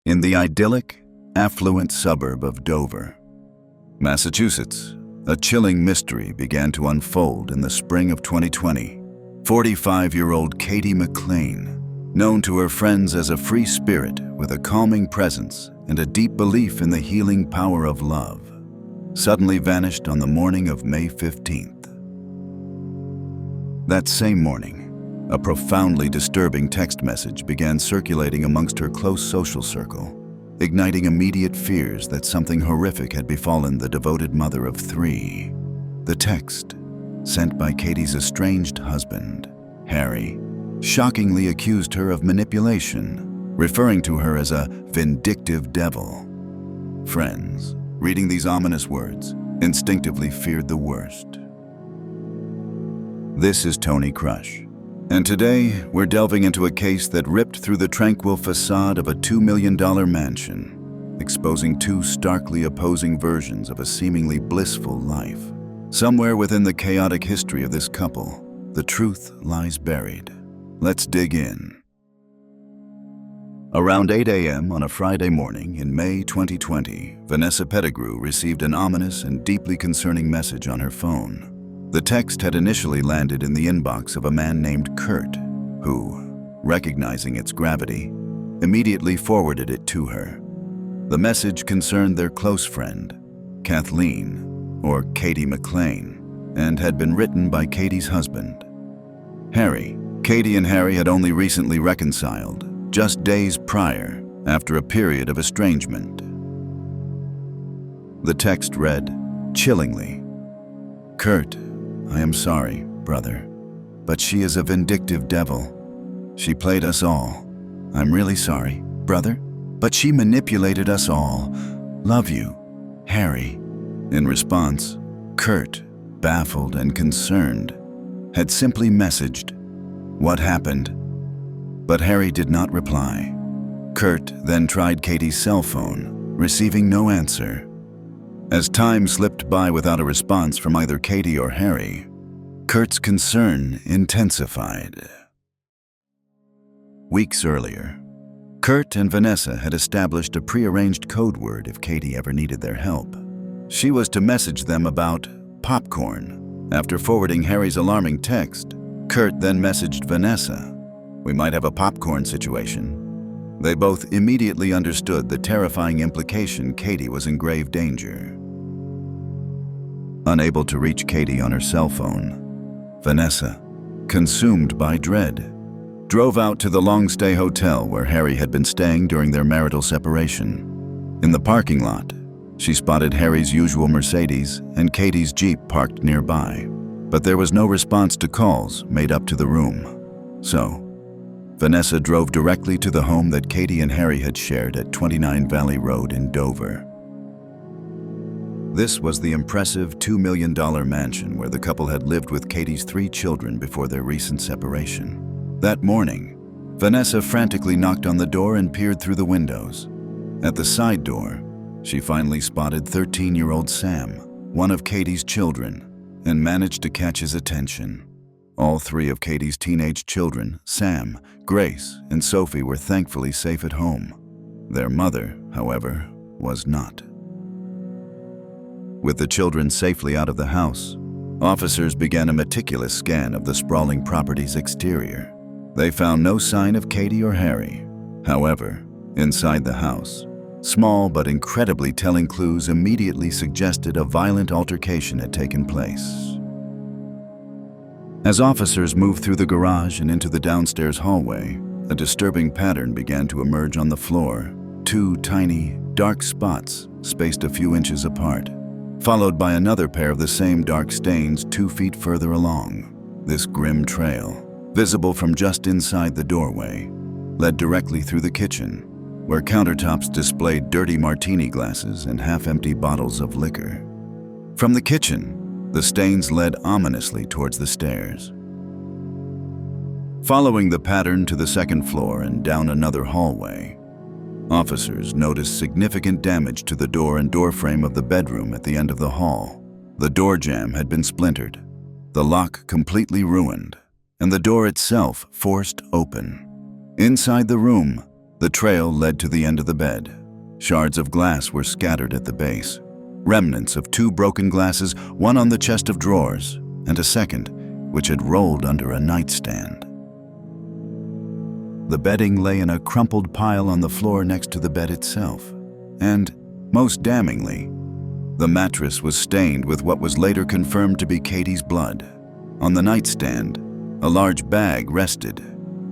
In the idyllic, affluent suburb of Dover, Massachusetts, a chilling mystery began to unfold in the spring of 2020. 45-year-old Katie McLean, known to her friends as a free spirit with a calming presence and a deep belief in the healing power of love, suddenly vanished on the morning of May 15th. That same morning, a profoundly disturbing text message began circulating amongst her close social circle, igniting immediate fears that something horrific had befallen the devoted mother of 3. The text, sent by Katie's estranged husband, Harry, shockingly accused her of manipulation, referring to her as a vindictive devil. Friends, reading these ominous words, instinctively feared the worst. This is Tony Crush, and today we're delving into a case that ripped through the tranquil facade of a $2 million mansion, exposing two starkly opposing versions of a seemingly blissful life. Somewhere within the chaotic history of this couple, the truth lies buried. Let's dig in. Around 8 a.m. on a Friday morning in May 2020, Vanessa Pettigrew received an ominous and deeply concerning message on her phone. The text had initially landed in the inbox of a man named Kurt, who, recognizing its gravity, immediately forwarded it to her. The message concerned their close friend, Kathleen, or Katie McLean, and had been written by Katie's husband, Harry. Katie and Harry had only recently reconciled, just days prior, after a period of estrangement. The text read, chillingly, "Kurt, I am sorry, brother, but she is a vindictive devil. She played us all. I'm really sorry, brother, but she manipulated us all. Love you, Harry." In response, Kurt, baffled and concerned, had simply messaged, "What happened?" But Harry did not reply. Kurt then tried Katie's cell phone, receiving no answer. As time slipped by without a response from either Katie or Harry, Kurt's concern intensified. Weeks earlier, Kurt and Vanessa had established a prearranged code word if Katie ever needed their help. She was to message them about popcorn. After forwarding Harry's alarming text, Kurt then messaged Vanessa, "We might have a popcorn situation." They both immediately understood the terrifying implication Katie was in grave danger. Unable to reach Katie on her cell phone, Vanessa, consumed by dread, drove out to the long-stay hotel where Harry had been staying during their marital separation. In the parking lot, she spotted Harry's usual Mercedes and Katie's Jeep parked nearby, but there was no response to calls made up to the room. So, Vanessa drove directly to the home that Katie and Harry had shared at 29 Valley Road in Dover. This was the impressive $2 million mansion where the couple had lived with Katie's 3 children before their recent separation. That morning, Vanessa frantically knocked on the door and peered through the windows. At the side door, she finally spotted 13-year-old Sam, one of Katie's children, and managed to catch his attention. All 3 of Katie's teenage children, Sam, Grace, and Sophie, were thankfully safe at home. Their mother, however, was not. With the children safely out of the house, officers began a meticulous scan of the sprawling property's exterior. They found no sign of Katie or Harry. However, inside the house, small but incredibly telling clues immediately suggested a violent altercation had taken place. As officers moved through the garage and into the downstairs hallway, a disturbing pattern began to emerge on the floor. 2 tiny, dark spots spaced a few inches apart, followed by another pair of the same dark stains 2 feet further along. This grim trail, visible from just inside the doorway, led directly through the kitchen, where countertops displayed dirty martini glasses and half-empty bottles of liquor. From the kitchen, the stains led ominously towards the stairs. Following the pattern to the second floor and down another hallway, officers noticed significant damage to the door and door frame of the bedroom at the end of the hall. The door jamb had been splintered, the lock completely ruined, and the door itself forced open. Inside the room, The trail led to the end of the bed. Shards of glass were scattered at the base. Remnants of 2 broken glasses, one on the chest of drawers, and a second, which had rolled under a nightstand. The bedding lay in a crumpled pile on the floor next to the bed itself. And, most damningly, the mattress was stained with what was later confirmed to be Katie's blood. On the nightstand, a large bag rested.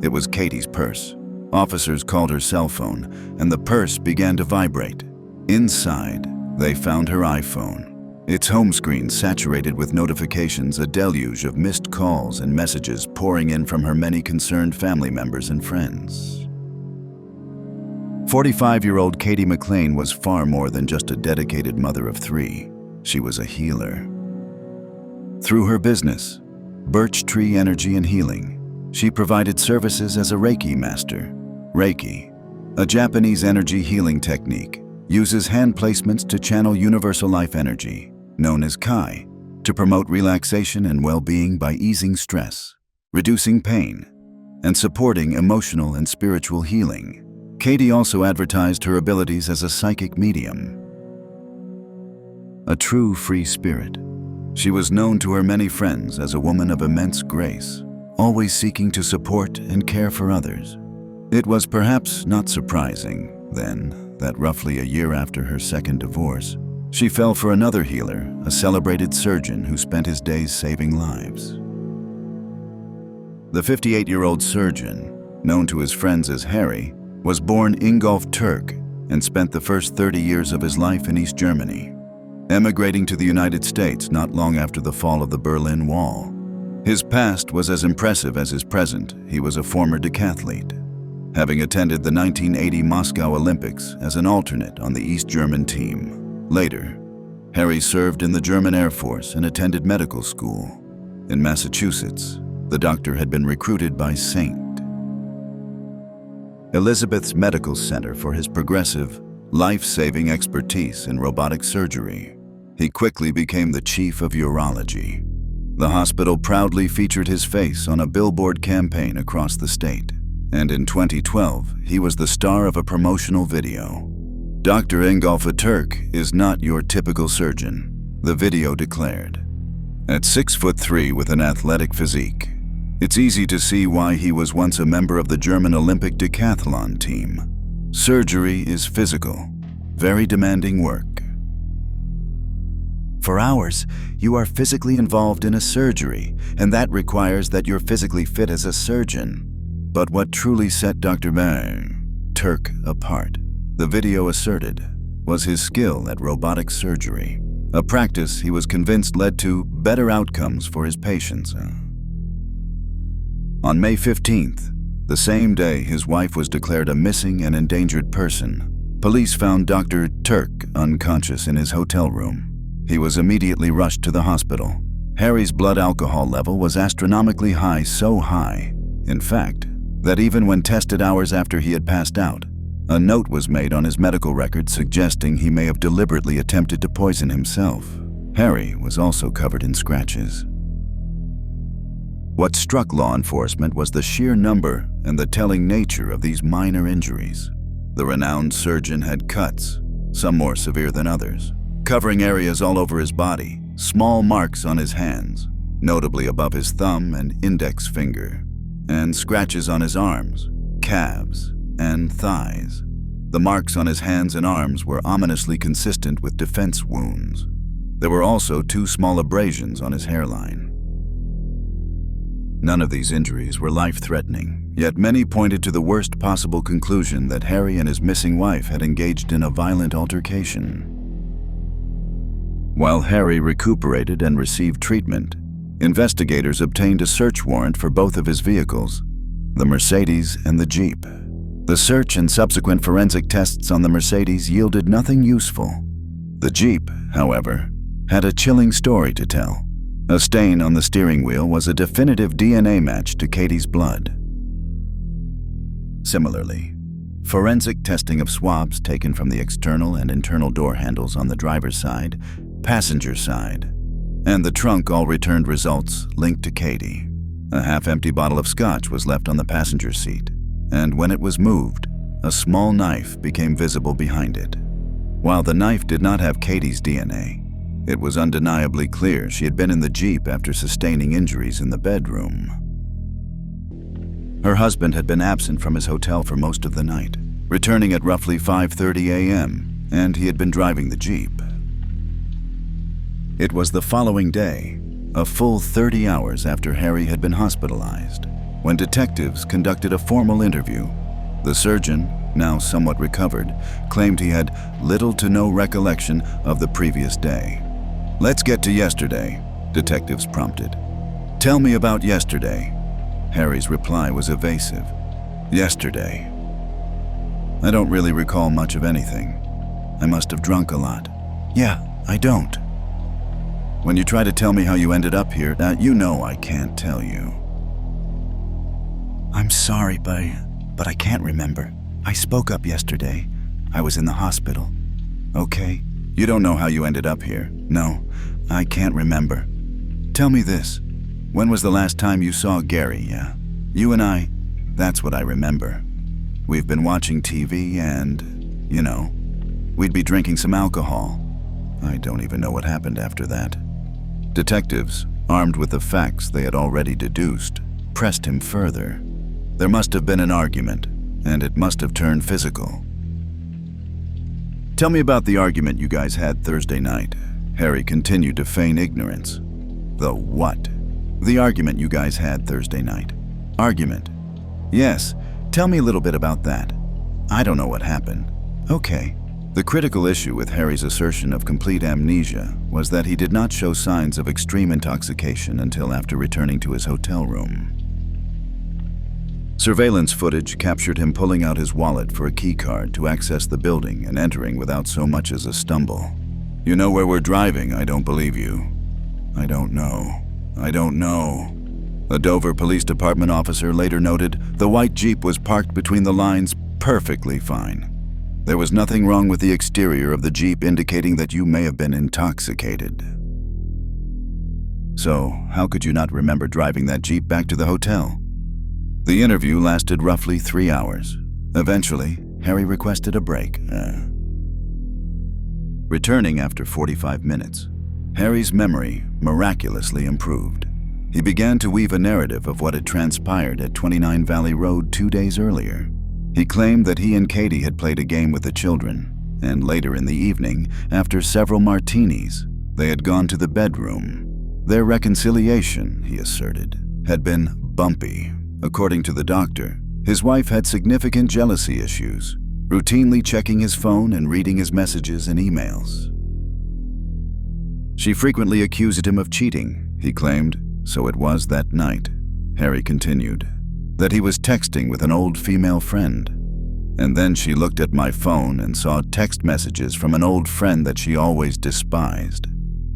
It was Katie's purse. Officers called her cell phone, and the purse began to vibrate. Inside, they found her iPhone. Its home screen saturated with notifications, a deluge of missed calls and messages pouring in from her many concerned family members and friends. 45-year-old Katie McLean was far more than just a dedicated mother of 3. She was a healer. Through her business, Birch Tree Energy and Healing, she provided services as a Reiki master. Reiki, a Japanese energy healing technique, uses hand placements to channel universal life energy, known as Kai, to promote relaxation and well-being by easing stress, reducing pain, and supporting emotional and spiritual healing. Katie also advertised her abilities as a psychic medium. A true free spirit, she was known to her many friends as a woman of immense grace, always seeking to support and care for others. It was perhaps not surprising, then, that roughly a year after her second divorce, she fell for another healer, a celebrated surgeon who spent his days saving lives. The 58-year-old surgeon, known to his friends as Harry, was born Ingolf Turk and spent the first 30 years of his life in East Germany, emigrating to the United States not long after the fall of the Berlin Wall. His past was as impressive as his present. He was a former decathlete, having attended the 1980 Moscow Olympics as an alternate on the East German team. Later, Harry served in the German Air Force and attended medical school. In Massachusetts, the doctor had been recruited by St. Elizabeth's Medical Center for his progressive, life-saving expertise in robotic surgery. He quickly became the chief of urology. The hospital proudly featured his face on a billboard campaign across the state. And in 2012, he was the star of a promotional video. Dr. Ingolf Turk is not your typical surgeon, the video declared. At 6'3" with an athletic physique, it's easy to see why he was once a member of the German Olympic decathlon team. Surgery is physical, very demanding work. For hours, you are physically involved in a surgery, and that requires that you're physically fit as a surgeon. But what truly set Dr. Turk apart, the video asserted, was his skill at robotic surgery, a practice he was convinced led to better outcomes for his patients. On May 15th, the same day his wife was declared a missing and endangered person, police found Dr. Turk unconscious in his hotel room. He was immediately rushed to the hospital. Harry's blood alcohol level was astronomically high, so high, in fact, that even when tested hours after he had passed out, a note was made on his medical record suggesting he may have deliberately attempted to poison himself. Harry was also covered in scratches. What struck law enforcement was the sheer number and the telling nature of these minor injuries. The renowned surgeon had cuts, some more severe than others, covering areas all over his body, small marks on his hands, notably above his thumb and index finger, and scratches on his arms, calves, and thighs. The marks on his hands and arms were ominously consistent with defense wounds. There were also 2 small abrasions on his hairline. None of these injuries were life-threatening, yet many pointed to the worst possible conclusion that Harry and his missing wife had engaged in a violent altercation. While Harry recuperated and received treatment, investigators obtained a search warrant for both of his vehicles, the Mercedes and the Jeep. The search and subsequent forensic tests on the Mercedes yielded nothing useful. The Jeep, however, had a chilling story to tell. A stain on the steering wheel was a definitive DNA match to Katie's blood. Similarly, forensic testing of swabs taken from the external and internal door handles on the driver's side, passenger side, and the trunk all returned results linked to Katie. A half-empty bottle of scotch was left on the passenger seat, and when it was moved, a small knife became visible behind it. While the knife did not have Katie's DNA, it was undeniably clear she had been in the Jeep after sustaining injuries in the bedroom. Her husband had been absent from his hotel for most of the night, returning at roughly 5:30 a.m., and he had been driving the Jeep. It was the following day, a full 30 hours after Harry had been hospitalized, when detectives conducted a formal interview. The surgeon, now somewhat recovered, claimed he had little to no recollection of the previous day. "Let's get to yesterday," detectives prompted. "Tell me about yesterday." Harry's reply was evasive. "Yesterday? I don't really recall much of anything. I must have drunk a lot." "Yeah, I don't." "When you try to tell me how you ended up here, you know I can't tell you." "I'm sorry, but I can't remember. I spoke up yesterday. I was in the hospital." "Okay. You don't know how you ended up here?" "No, I can't remember." "Tell me this. When was the last time you saw Gary, yeah? You and I, that's what I remember. We've been watching TV and, we'd be drinking some alcohol. I don't even know what happened after that." Detectives, armed with the facts they had already deduced, pressed him further. There must have been an argument, and it must have turned physical. "Tell me about the argument you guys had Thursday night." Harry continued to feign ignorance. "The what?" "The argument you guys had Thursday night." "Argument?" "Yes. Tell me a little bit about that." "I don't know what happened." "Okay." The critical issue with Harry's assertion of complete amnesia was that he did not show signs of extreme intoxication until after returning to his hotel room. Surveillance footage captured him pulling out his wallet for a key card to access the building and entering without so much as a stumble. "You know where we're driving, I don't believe you." "I don't know. I don't know." A Dover Police Department officer later noted the white Jeep was parked between the lines perfectly fine. There was nothing wrong with the exterior of the Jeep, indicating that you may have been intoxicated. So, how could you not remember driving that Jeep back to the hotel? The interview lasted roughly 3 hours. Eventually, Harry requested a break. Returning after 45 minutes, Harry's memory miraculously improved. He began to weave a narrative of what had transpired at 29 Valley Road 2 days earlier. He claimed that he and Katie had played a game with the children, and later in the evening, after several martinis, they had gone to the bedroom. Their reconciliation, he asserted, had been bumpy. According to the doctor, his wife had significant jealousy issues, routinely checking his phone and reading his messages and emails. She frequently accused him of cheating, he claimed. So it was that night, Harry continued, that he was texting with an old female friend. And then she looked at my phone and saw text messages from an old friend that she always despised.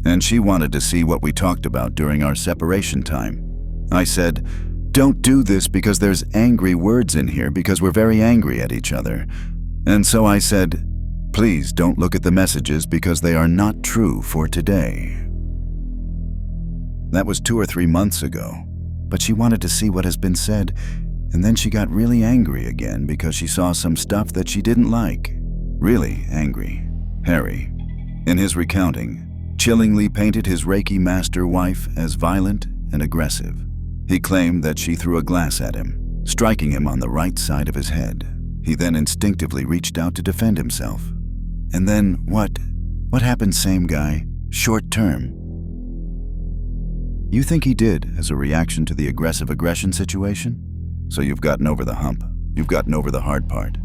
And she wanted to see what we talked about during our separation time. I said, "Don't do this because there's angry words in here because we're very angry at each other." And so I said, "Please don't look at the messages because they are not true for today." That was 2 or 3 months ago, but she wanted to see what has been said, and then she got really angry again because she saw some stuff that she didn't like. Really angry. Harry, in his recounting, chillingly painted his Reiki master wife as violent and aggressive. He claimed that she threw a glass at him, striking him on the right side of his head. He then instinctively reached out to defend himself. And then what? What happened, same guy, short term? You think he did as a reaction to the aggressive aggression situation? So you've gotten over the hump. You've gotten over the hard part.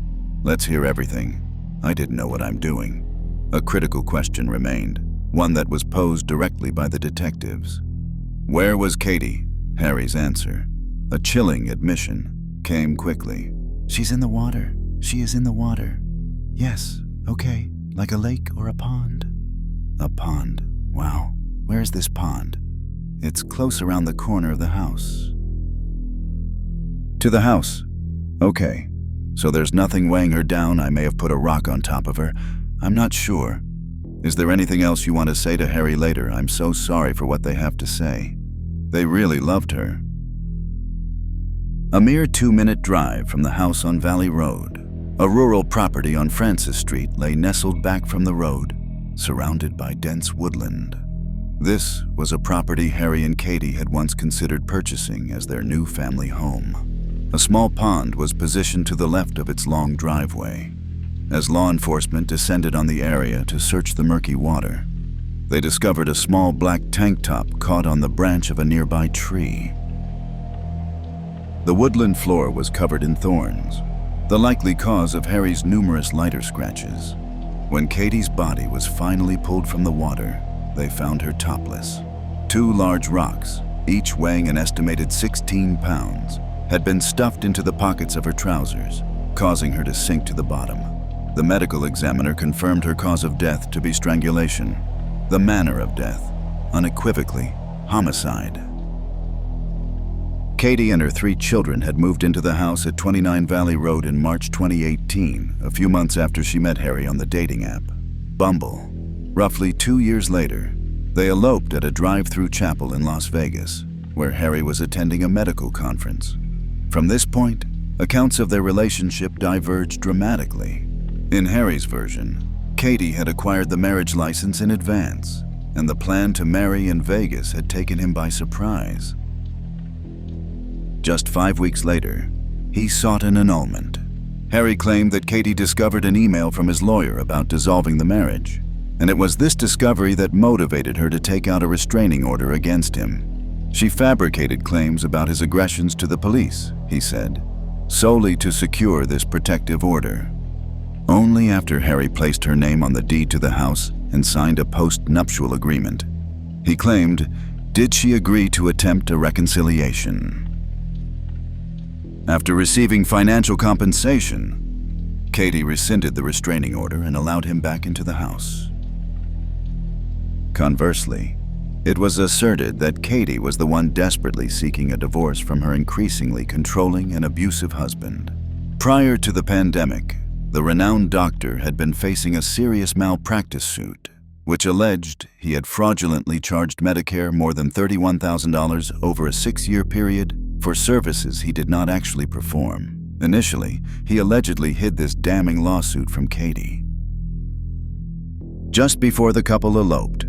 Let's hear everything. I didn't know what I'm doing. A critical question remained, one that was posed directly by the detectives. Where was Katie? Harry's answer, a chilling admission, came quickly. She's in the water. She is in the water. Yes, okay, like a lake or a pond. A pond. Wow, where is this pond? It's close around the corner of the house. To the house. Okay, so there's nothing weighing her down. I may have put a rock on top of her. I'm not sure. Is there anything else you want to say to Harry later? I'm so sorry for what they have to say. They really loved her. A mere 2-minute drive from the house on Valley Road, A rural property on Francis Street lay nestled back from the road, surrounded by dense woodland. This was a property Harry and Katie had once considered purchasing as their new family home. A small pond was positioned to the left of its long driveway. As law enforcement descended on the area to search the murky water, they discovered a small black tank top caught on the branch of a nearby tree. The woodland floor was covered in thorns, the likely cause of Harry's numerous lighter scratches. When Katie's body was finally pulled from the water, they found her topless. 2 large rocks, each weighing an estimated 16 pounds, had been stuffed into the pockets of her trousers, causing her to sink to the bottom. The medical examiner confirmed her cause of death to be strangulation. The manner of death, unequivocally, homicide. Katie and her 3 children had moved into the house at 29 Valley Road in March 2018, a few months after she met Harry on the dating app, Bumble. Roughly 2 years later, they eloped at a drive-through chapel in Las Vegas, where Harry was attending a medical conference. From this point, accounts of their relationship diverged dramatically. In Harry's version, Katie had acquired the marriage license in advance, and the plan to marry in Vegas had taken him by surprise. Just 5 weeks later, he sought an annulment. Harry claimed that Katie discovered an email from his lawyer about dissolving the marriage, and it was this discovery that motivated her to take out a restraining order against him. She fabricated claims about his aggressions to the police, he said, solely to secure this protective order. Only after Harry placed her name on the deed to the house and signed a post-nuptial agreement, he claimed, did she agree to attempt a reconciliation. After receiving financial compensation, Katie rescinded the restraining order and allowed him back into the house. Conversely, it was asserted that Katie was the one desperately seeking a divorce from her increasingly controlling and abusive husband. Prior to the pandemic, the renowned doctor had been facing a serious malpractice suit, which alleged he had fraudulently charged Medicare more than $31,000 over a 6-year period for services he did not actually perform. Initially, he allegedly hid this damning lawsuit from Katie. Just before the couple eloped,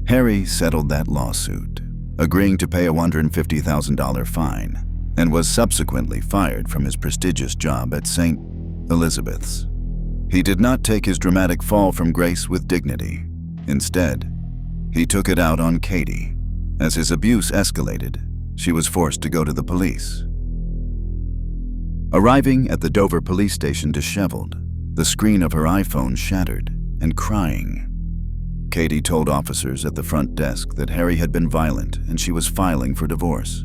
Harry settled that lawsuit, agreeing to pay a $150,000 fine, and was subsequently fired from his prestigious job at St. Elizabeth's. He did not take his dramatic fall from grace with dignity. Instead, he took it out on Katie. As his abuse escalated, she was forced to go to the police. Arriving at the Dover police station disheveled, the screen of her iPhone shattered, and crying, Katie told officers at the front desk that Harry had been violent and she was filing for divorce.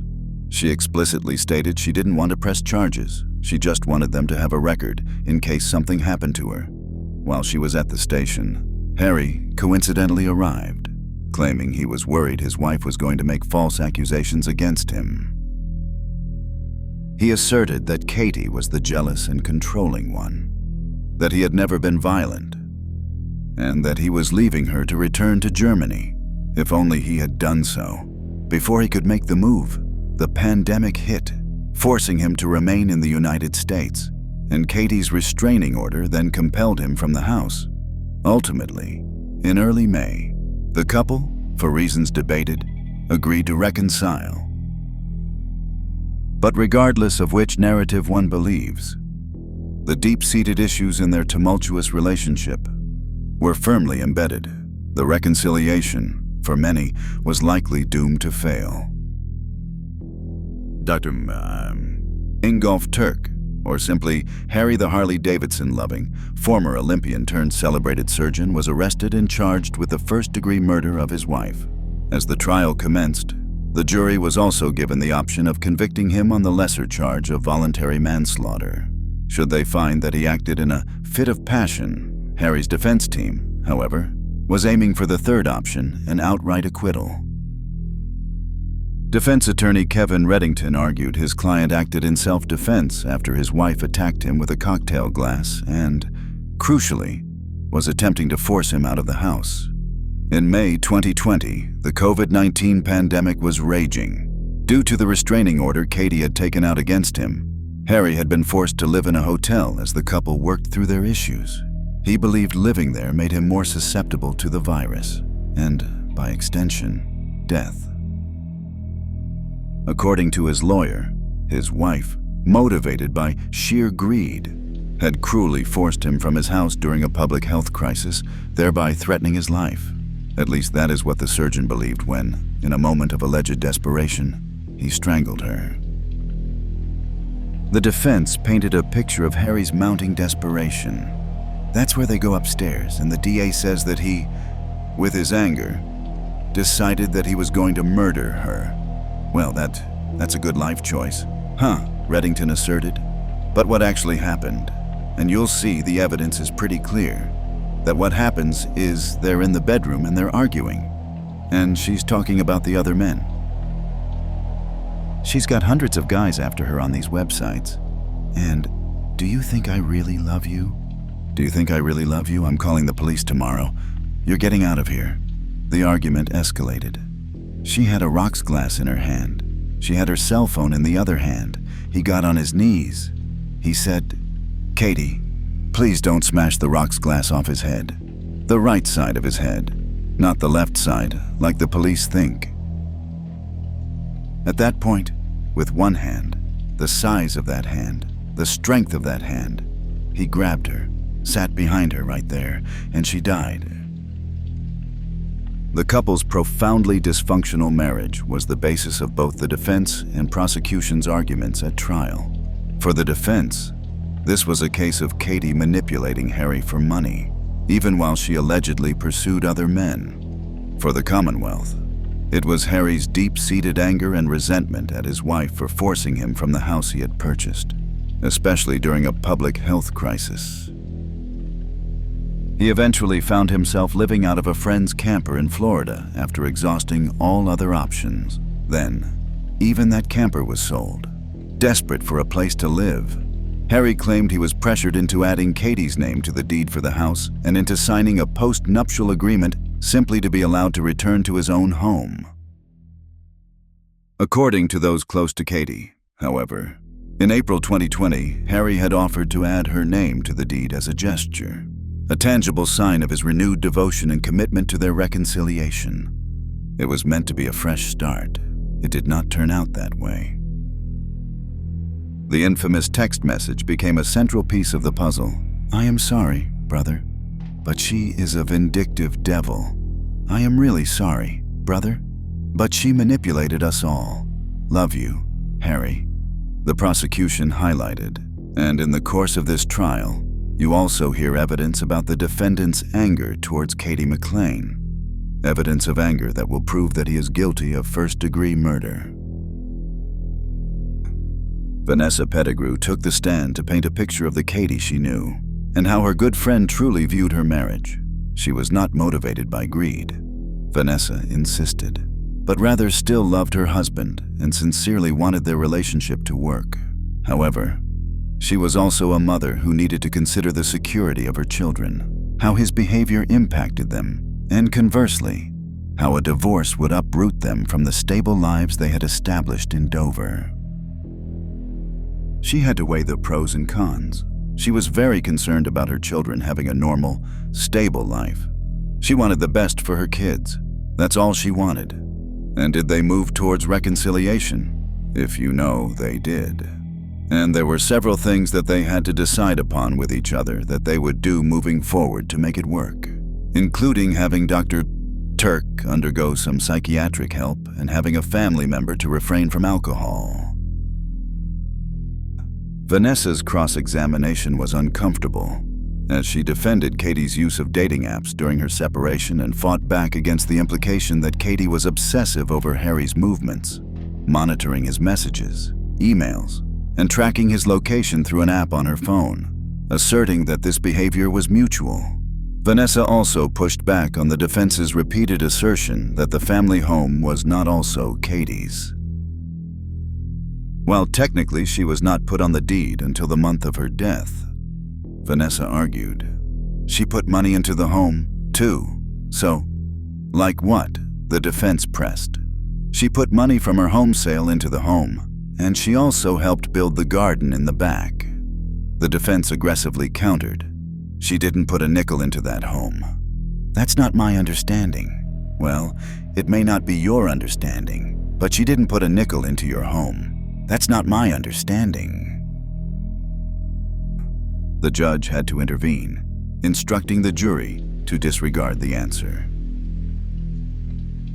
She explicitly stated she didn't want to press charges. She just wanted them to have a record in case something happened to her. While she was at the station, Harry coincidentally arrived, claiming he was worried his wife was going to make false accusations against him. He asserted that Katie was the jealous and controlling one, that he had never been violent, and that he was leaving her to return to Germany. If only he had done so. Before he could make the move, the pandemic hit, forcing him to remain in the United States, and Katie's restraining order then compelled him from the house. Ultimately, in early May, the couple, for reasons debated, agreed to reconcile. But regardless of which narrative one believes, the deep-seated issues in their tumultuous relationship were firmly embedded. The reconciliation, for many, was likely doomed to fail. Dr. Ingolf Turk, or simply Harry the Harley-Davidson-loving, former Olympian turned celebrated surgeon, was arrested and charged with the first-degree murder of his wife. As the trial commenced, the jury was also given the option of convicting him on the lesser charge of voluntary manslaughter. Should they find that he acted in a fit of passion, Harry's defense team, however, was aiming for the third option, an outright acquittal. Defense attorney Kevin Reddington argued his client acted in self-defense after his wife attacked him with a cocktail glass and, crucially, was attempting to force him out of the house. In May 2020, the COVID-19 pandemic was raging. Due to the restraining order Katie had taken out against him, Harry had been forced to live in a hotel as the couple worked through their issues. He believed living there made him more susceptible to the virus, and, by extension, death. According to his lawyer, his wife, motivated by sheer greed, had cruelly forced him from his house during a public health crisis, thereby threatening his life. At least that is what the surgeon believed when, in a moment of alleged desperation, he strangled her. The defense painted a picture of Harry's mounting desperation. That's where they go upstairs, and the DA says that he, with his anger, decided that he was going to murder her. Well, that's a good life choice. Huh, Reddington asserted. But what actually happened, and you'll see the evidence is pretty clear, that what happens is they're in the bedroom and they're arguing, and she's talking about the other men. She's got hundreds of guys after her on these websites. And do you think I really love you? Do you think I really love you? I'm calling the police tomorrow. You're getting out of here. The argument escalated. She had a rocks glass in her hand. She had her cell phone in the other hand. He got on his knees. He said, "Katie, please don't smash the rocks glass off his head. The right side of his head, not the left side, like the police think." At that point, with one hand, the size of that hand, the strength of that hand, he grabbed her, sat behind her right there, and she died. The couple's profoundly dysfunctional marriage was the basis of both the defense and prosecution's arguments at trial. For the defense, this was a case of Katie manipulating Harry for money, even while she allegedly pursued other men. For the Commonwealth, it was Harry's deep-seated anger and resentment at his wife for forcing him from the house he had purchased, especially during a public health crisis. He eventually found himself living out of a friend's camper in Florida after exhausting all other options. Then, even that camper was sold. Desperate for a place to live, Harry claimed he was pressured into adding Katie's name to the deed for the house and into signing a post-nuptial agreement simply to be allowed to return to his own home. According to those close to Katie, however, in April 2020, Harry had offered to add her name to the deed as a gesture, a tangible sign of his renewed devotion and commitment to their reconciliation. It was meant to be a fresh start. It did not turn out that way. The infamous text message became a central piece of the puzzle. "I am sorry, brother, but she is a vindictive devil. I am really sorry, brother, but she manipulated us all. Love you, Harry." The prosecution highlighted, and in the course of this trial, you also hear evidence about the defendant's anger towards Katie McLean, evidence of anger that will prove that he is guilty of first-degree murder. Vanessa Pettigrew took the stand to paint a picture of the Katie she knew, and how her good friend truly viewed her marriage. She was not motivated by greed, Vanessa insisted, but rather still loved her husband and sincerely wanted their relationship to work. However, she was also a mother who needed to consider the security of her children, how his behavior impacted them, and conversely, how a divorce would uproot them from the stable lives they had established in Dover. She had to weigh the pros and cons. She was very concerned about her children having a normal, stable life. She wanted the best for her kids. That's all she wanted. And did they move towards reconciliation? If you know, they did. And there were several things that they had to decide upon with each other that they would do moving forward to make it work, including having Dr. Turk undergo some psychiatric help and having a family member to refrain from alcohol. Vanessa's cross-examination was uncomfortable, as she defended Katie's use of dating apps during her separation and fought back against the implication that Katie was obsessive over Harry's movements, monitoring his messages, emails, and tracking his location through an app on her phone, asserting that this behavior was mutual. Vanessa also pushed back on the defense's repeated assertion that the family home was not also Katie's. While technically she was not put on the deed until the month of her death, Vanessa argued, she put money into the home, too. So, like what? The defense pressed. She put money from her home sale into the home, and she also helped build the garden in the back. The defense aggressively countered. She didn't put a nickel into that home. That's not my understanding. Well, it may not be your understanding, but she didn't put a nickel into your home. That's not my understanding. The judge had to intervene, instructing the jury to disregard the answer.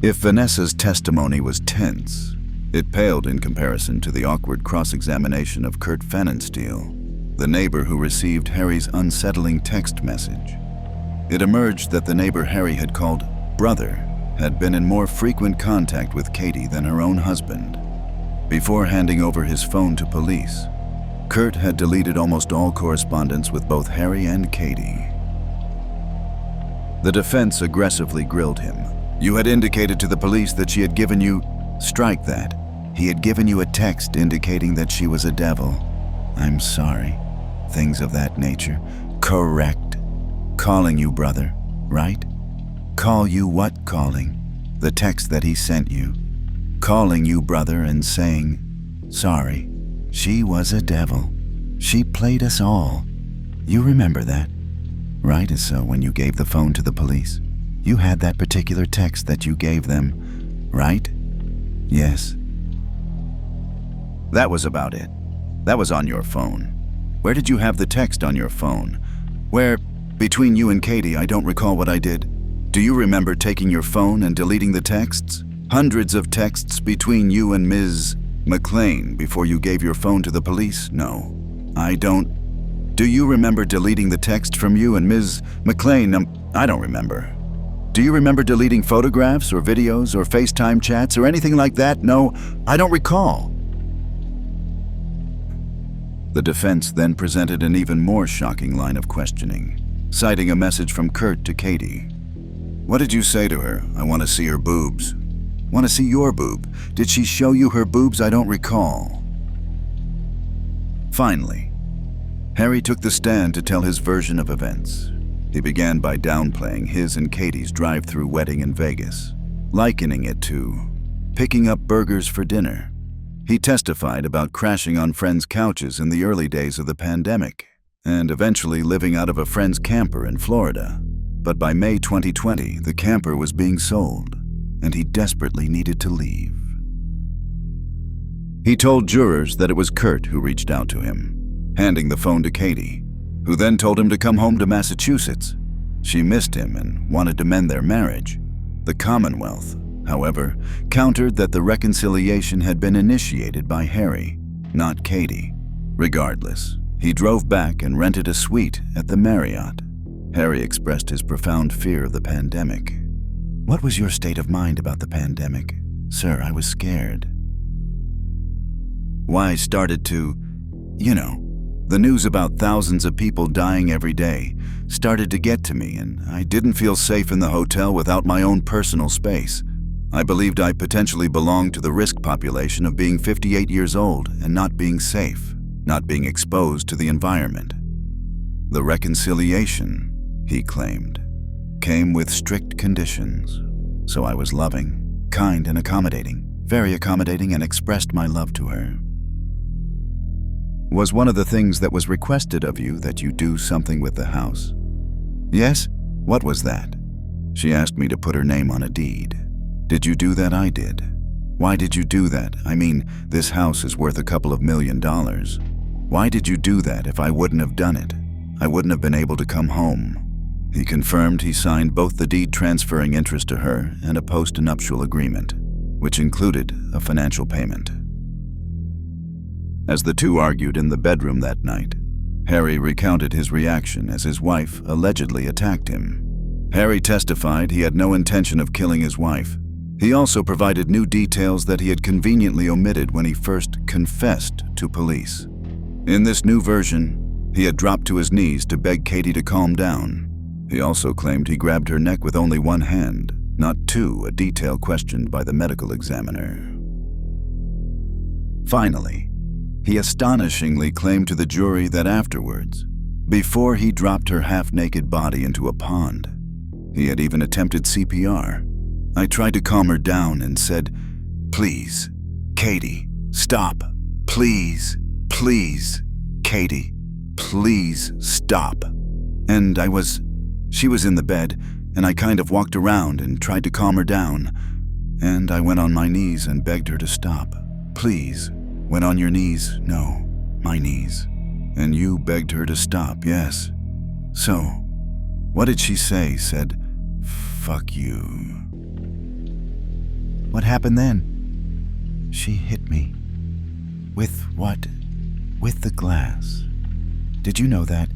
If Vanessa's testimony was tense, it paled in comparison to the awkward cross-examination of Kurt Pfannenstiel, the neighbor who received Harry's unsettling text message. It emerged that the neighbor Harry had called brother had been in more frequent contact with Katie than her own husband. Before handing over his phone to police, Kurt had deleted almost all correspondence with both Harry and Katie. The defense aggressively grilled him. You had indicated to the police that she had given you... Strike that. He had given you a text indicating that she was a devil. I'm sorry. Things of that nature. Correct. Calling you brother, right? Call you what calling? The text that he sent you. Calling you brother and saying, sorry, she was a devil. She played us all. You remember that, right? So when you gave the phone to the police, you had that particular text that you gave them, right? Yes. That was about it. That was on your phone. Where did you have the text on your phone? Where, between you and Katie, I don't recall what I did. Do you remember taking your phone and deleting the texts? Hundreds of texts between you and Ms. McLean before you gave your phone to the police? No, I don't. Do you remember deleting the text from you and Ms. McLean? I don't remember. Do you remember deleting photographs or videos or FaceTime chats or anything like that? No, I don't recall. The defense then presented an even more shocking line of questioning, citing a message from Kurt to Katie. What did you say to her? I want to see her boobs. Want to see your boob? Did she show you her boobs? I don't recall. Finally, Harry took the stand to tell his version of events. He began by downplaying his and Katie's drive-through wedding in Vegas, likening it to picking up burgers for dinner. He testified about crashing on friends' couches in the early days of the pandemic, and eventually living out of a friend's camper in Florida. But by May 2020, the camper was being sold, and he desperately needed to leave. He told jurors that it was Kurt who reached out to him, handing the phone to Katie, who then told him to come home to Massachusetts. She missed him and wanted to mend their marriage. The Commonwealth, however, countered that the reconciliation had been initiated by Harry, not Katie. Regardless, he drove back and rented a suite at the Marriott. Harry expressed his profound fear of the pandemic. What was your state of mind about the pandemic? Sir, I was scared. Why started to, the news about thousands of people dying every day started to get to me, and I didn't feel safe in the hotel without my own personal space. I believed I potentially belonged to the risk population of being 58 years old and not being safe, not being exposed to the environment. The reconciliation, he claimed, came with strict conditions. So I was loving, kind, and accommodating, very accommodating, and expressed my love to her. Was one of the things that was requested of you that you do something with the house? Yes? What was that? She asked me to put her name on a deed. Did you do that? I did. Why did you do that? I mean, this house is worth a couple of $1 million. Why did you do that if I wouldn't have done it? I wouldn't have been able to come home. He confirmed he signed both the deed transferring interest to her and a post-nuptial agreement, which included a financial payment. As the two argued in the bedroom that night, Harry recounted his reaction as his wife allegedly attacked him. Harry testified he had no intention of killing his wife. He also provided new details that he had conveniently omitted when he first confessed to police. In this new version, he had dropped to his knees to beg Katie to calm down. He also claimed he grabbed her neck with only one hand, not two, a detail questioned by the medical examiner. Finally, he astonishingly claimed to the jury that afterwards, before he dropped her half-naked body into a pond, he had even attempted CPR. I tried to calm her down and said, "Please, Katie, stop. Please, please, Katie, please stop. And she was in the bed, and I kind of walked around and tried to calm her down. And I went on my knees and begged her to stop. Please. Went on your knees? No, my knees. And you begged her to stop, yes. So, what did she say? Said, "Fuck you." What happened then? She hit me. With what? With the glass. Did you know that?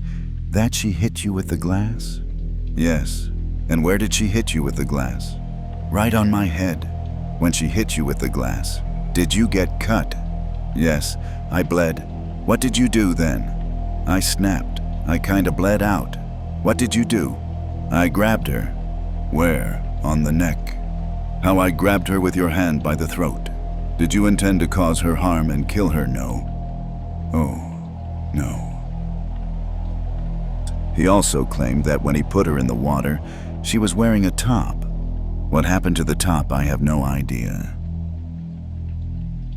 That she hit you with the glass? Yes. And where did she hit you with the glass? Right on my head. When she hit you with the glass, did you get cut? Yes, I bled. What did you do then? I snapped. I kinda bled out. What did you do? I grabbed her. Where? On the neck. How I grabbed her with your hand by the throat. Did you intend to cause her harm and kill her? No. Oh, no. He also claimed that when he put her in the water, she was wearing a top. What happened to the top, I have no idea.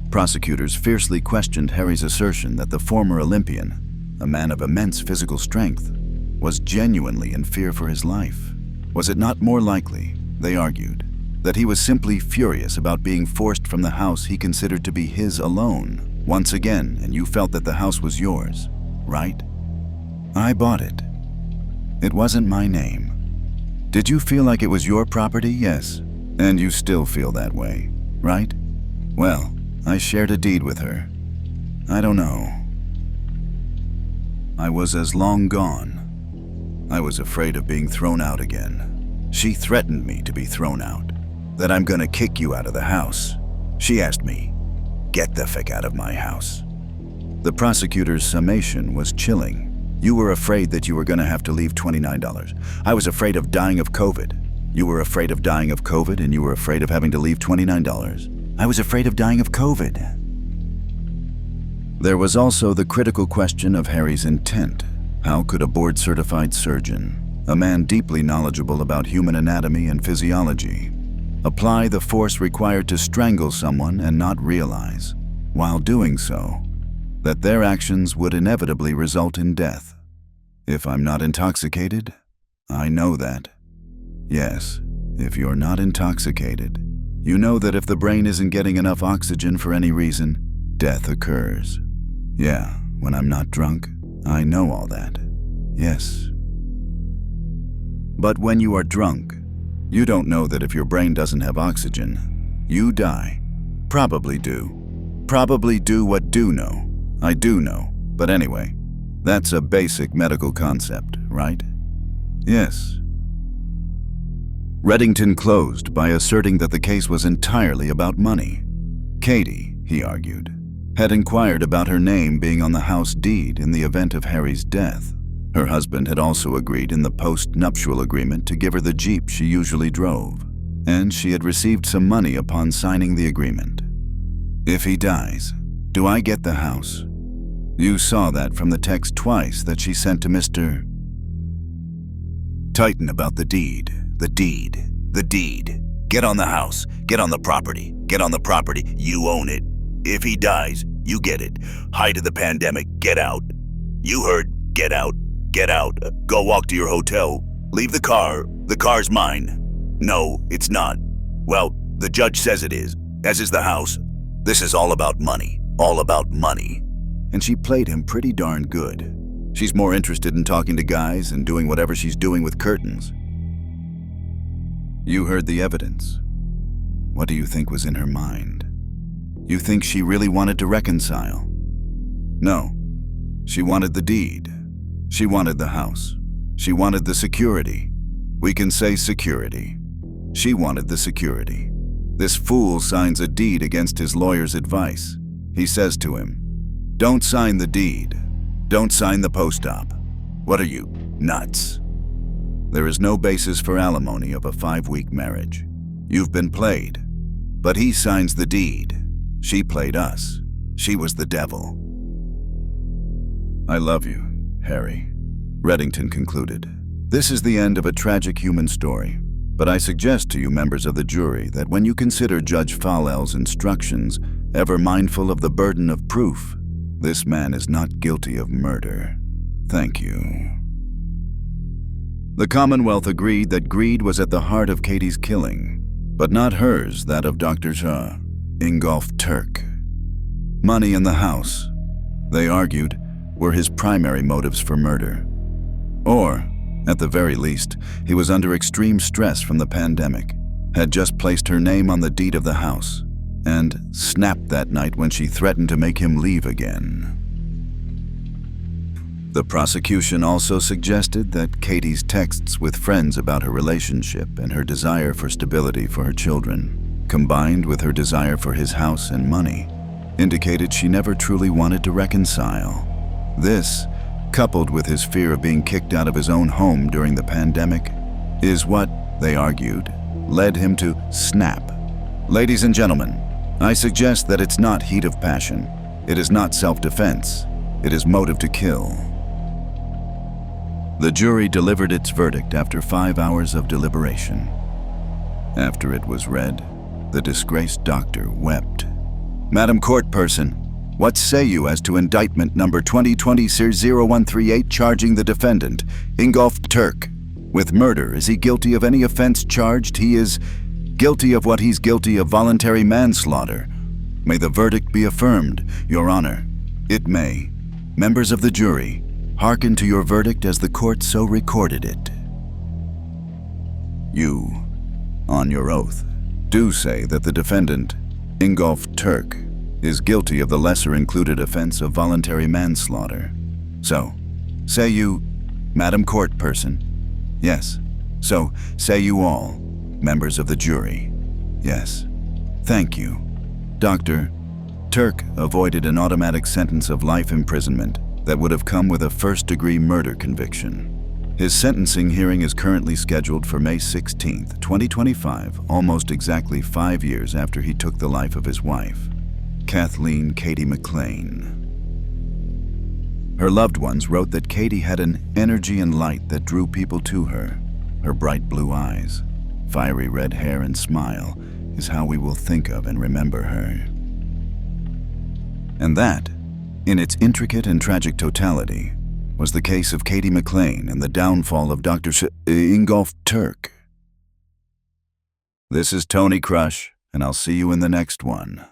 Prosecutors fiercely questioned Harry's assertion that the former Olympian, a man of immense physical strength, was genuinely in fear for his life. Was it not more likely, they argued, that he was simply furious about being forced from the house he considered to be his alone, once again, and you felt that the house was yours, right? I bought it. It wasn't my name. Did you feel like it was your property? Yes. And you still feel that way, right? Well, I shared a deed with her. I don't know. I was as long gone. I was afraid of being thrown out again. She threatened me to be thrown out, that I'm gonna kick you out of the house. She asked me, "Get the fuck out of my house." The prosecutor's summation was chilling. You were afraid that you were gonna have to leave $29. I was afraid of dying of COVID. You were afraid of dying of COVID, and you were afraid of having to leave $29. I was afraid of dying of COVID. There was also the critical question of Harry's intent. How could a board-certified surgeon, a man deeply knowledgeable about human anatomy and physiology, apply the force required to strangle someone and not realize, while doing so, that their actions would inevitably result in death? If I'm not intoxicated, I know that. Yes, if you're not intoxicated, you know that if the brain isn't getting enough oxygen for any reason, death occurs. Yeah, when I'm not drunk, I know all that. Yes. But when you are drunk, you don't know that if your brain doesn't have oxygen, you die. Probably do. Probably do what do know. I do know, but anyway, that's a basic medical concept, right? Yes. Reddington closed by asserting that the case was entirely about money. Katie, he argued, had inquired about her name being on the house deed in the event of Harry's death. Her husband had also agreed in the post-nuptial agreement to give her the Jeep she usually drove, and she had received some money upon signing the agreement. If he dies, do I get the house? You saw that from the text twice that she sent to Mr. Titan about the deed. The deed. The deed. Get on the house. Get on the property. Get on the property. You own it. If he dies, you get it. Height of the pandemic. Get out. You heard. Get out. Get out. Go walk to your hotel. Leave the car. The car's mine. No, it's not. Well, the judge says it is, as is the house. This is all about money. All about money. And she played him pretty darn good. She's more interested in talking to guys and doing whatever she's doing with curtains. You heard the evidence. What do you think was in her mind? You think she really wanted to reconcile? No. She wanted the deed. She wanted the house. She wanted the security. We can say security. She wanted the security. This fool signs a deed against his lawyer's advice. He says to him, "Don't sign the deed. Don't sign the post-op. What are you, nuts?" There is no basis for alimony of a 5-week marriage. You've been played. But he signs the deed. She played us. She was the devil. I love you, Harry, Reddington concluded. This is the end of a tragic human story, but I suggest to you members of the jury that when you consider Judge Fowlell's instructions, ever mindful of the burden of proof, this man is not guilty of murder. Thank you. The Commonwealth agreed that greed was at the heart of Katie's killing, but not hers, that of Dr. Shah, Ingolf Turk. Money in the house, they argued, were his primary motives for murder. Or, at the very least, he was under extreme stress from the pandemic, had just placed her name on the deed of the house, and snapped that night when she threatened to make him leave again. The prosecution also suggested that Katie's texts with friends about her relationship and her desire for stability for her children, combined with her desire for his house and money, indicated she never truly wanted to reconcile. This, coupled with his fear of being kicked out of his own home during the pandemic, is what, they argued, led him to snap. Ladies and gentlemen, I suggest that it's not heat of passion. It is not self-defense. It is motive to kill. The jury delivered its verdict after 5 hours of deliberation. After it was read, the disgraced doctor wept. Madam Courtperson, what say you as to indictment number 2020-0138 charging the defendant, Ingolf Turk, with murder? Is he guilty of any offense charged? He is guilty of what he's guilty of, voluntary manslaughter. May the verdict be affirmed, Your Honor. It may. Members of the jury, hearken to your verdict as the court so recorded it. You, on your oath, do say that the defendant, Ingolf Turk, is guilty of the lesser included offense of voluntary manslaughter. So, say you, Madam Courtperson? Yes. So, say you all, members of the jury? Yes. Thank you. Dr. Turk avoided an automatic sentence of life imprisonment that would have come with a first-degree murder conviction. His sentencing hearing is currently scheduled for May 16, 2025, almost exactly 5 years after he took the life of his wife, Kathleen Katie McLean. Her loved ones wrote that Katie had an energy and light that drew people to her. Her bright blue eyes, fiery red hair and smile is how we will think of and remember her. And that, in its intricate and tragic totality, was the case of Katie McLean and the downfall of Dr. Ingolf Turk. This is Tony Crush, and I'll see you in the next one.